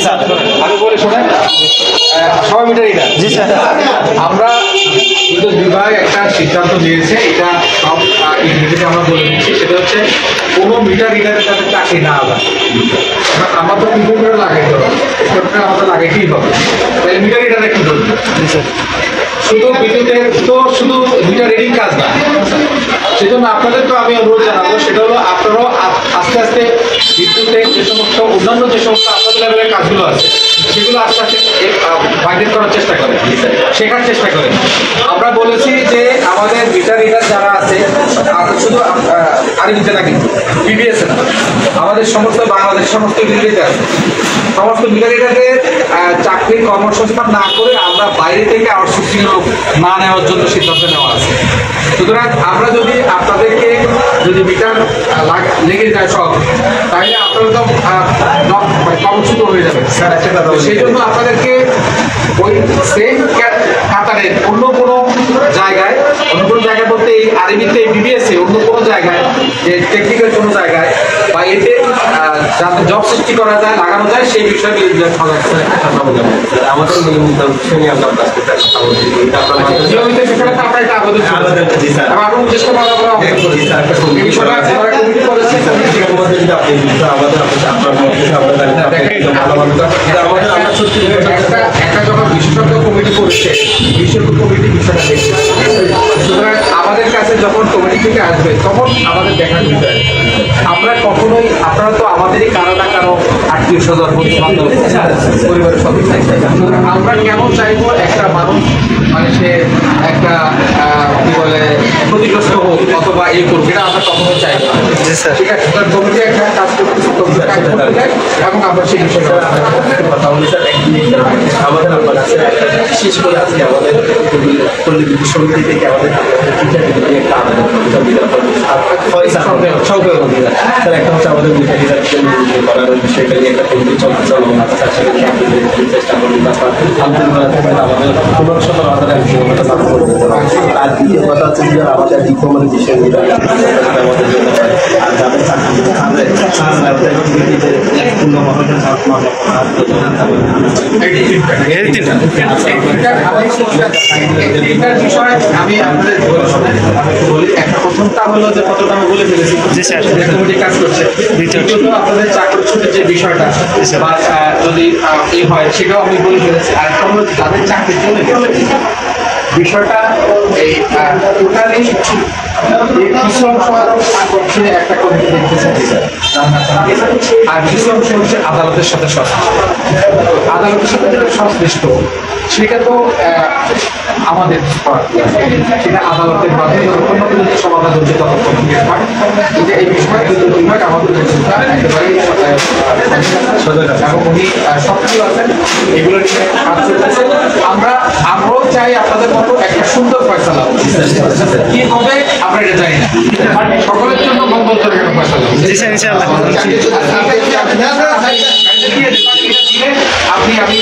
Sir আমি বলি শোনেন, সবাই মিটার রিডার। জি স্যার। আমরা বিদ্যুৎ বিভাগ একটা সিদ্ধান্ত নিয়েছে, এটা সব ইউনিটে আমরা বলে দিচ্ছি, সেটা হচ্ছে কোনো মিটার রিডারের যাতে চাকরি না হয়। আমরা তো কম্পিউটার লাগাইতে হবে, কম্পিউটার আমাদের লাগাইতেই হবে, তাই মিটার রিডারে কি করবে? জি স্যার। শুধু বিদ্যুতের তো শুধু মিটার রিডিং কাজ না, সেজন্য আপনাদেরকে আমি অনুরোধ জানাবো, সেটা হলো আপনারাও আস্তে আস্তে বিদ্যুতের যে সমস্ত অন্যান্য যে সমস্ত আপনাদের লেভেলের কাজগুলো আছে সেগুলো আস্তে আস্তে ফাইন্ড করার চেষ্টা করেন, শেখার চেষ্টা করেন। আমরা বলেছি যে আমাদের মিটার রিডার যারা আছে শুধু আরবিতে না, কিন্তু বিবিএস না, আমাদের সমস্ত বাংলাদেশ সমস্ত ইউনিটে আছে। সমস্ত মিটার রিডারের চাকরির কর্মসংস্থান না করে আমরা বাইরে থেকে আউটসোর্সিং না নেওয়ার জন্য সিদ্ধান্ত নেওয়া আছে। সুতরাং আমরা যদি আপনাদেরকে যদি মিটার লেগে যায় সব, তাহলে আপনারা তো কর্মচ্যুত হয়ে যাবে। সেই জন্য আপনাদেরকে ওই সেম কাতারের অন্য কোনো জায়গায় বলতে এই আরবিতে বিবিএসে অন্য কোনো জায়গায়, যে টেকনিক্যাল কোনো জায়গায় বা এতে যাতে জব সৃষ্টি করা যায়, লাগানো যায়, সেই বিষয়ে কথা বলবো। আমাদের নিয়মিত শ্রেণী আমরা ক্লাস করতে কথা বলছি, নিয়মিত সেখানে তো আমরা একটা আবেদন আমরা চেষ্টা করা এই বিষয়টা কমিটি করেছে। একটা যখন বিশেষজ্ঞ কমিটি করেছে, বিশেষজ্ঞ কমিটি বিষয়টা দেখছে। সুতরাং আমাদের কাছে যখন কমিটি থেকে আসবে তখন আমাদের দেখার বিষয়, আমরা কখনোই, আপনারা তো আমাদেরই কারো না কারো আত্মীয় স্বজন বন্ধু বান্ধব পরিবারের সদস্য, আমরা কেমন চাইবো একটা মানুষ মানে সে একটা কি বলে ক্ষতিগ্রস্ত হোক অথবা এই করুক, এটা আমরা কখনো চাইবো না। ঠিক আছে, কমিটি একটা কাজ করতে এবং আমরা সেই বিষয়ে কথা বলি স্যার। আমাদের আপনার কাছে বিশেষ করে আজকে আমাদের পল্লী বিদ্যুৎ সমিতি থেকে আমাদের একটা আবেদন স্যার, একটা হচ্ছে আমাদের করার বিষয়টা নিয়ে একটা কমিটি চলতে চলমান আছে, তার সাথে চেষ্টা করবো আমাদের 15-17,000 আর দ্বিতীয় কথা হচ্ছে যে আমাদের ডিপ্লোমার বিষয় নিয়ে আমাদের জন্য আর যাদের চাকরি আমি আপনাদের বলি, একটা প্রথমটা হলো যে কতটা আমি বলে ফেলেছি কমিটি কাজ করছে। দ্বিতীয়ত আপনাদের চাকরি ছুটির যে বিষয়টা বা যদি এই হয় সেটাও আমি বলে ফেলেছি। আর একটা হলো তাদের চাকরি চলে গেলে বিষয়টা এই টোটালি কিছু অংশ একটা কমিটি দেখতেছে আর কিছু অংশ হচ্ছে আদালতের সাথে আদালতের সাথে যেটা সংশ্লিষ্ট সেটা তো আমাদের সেটা আদালতের মাধ্যমে সমাধান হচ্ছে ততক্ষণ কিন্তু এই বিষয়ে আমাদের এবং উনি সক্রিয় আছেন, এগুলো নিয়ে কাজ চলতেছে। আমরাও চাই আপনাদের মতো একটা সুন্দর ফয়সালা কি হবে আমরা এটা জানি না, সকলের জন্য মঙ্গলজনক একটা ফয়সালা। আপনি আমি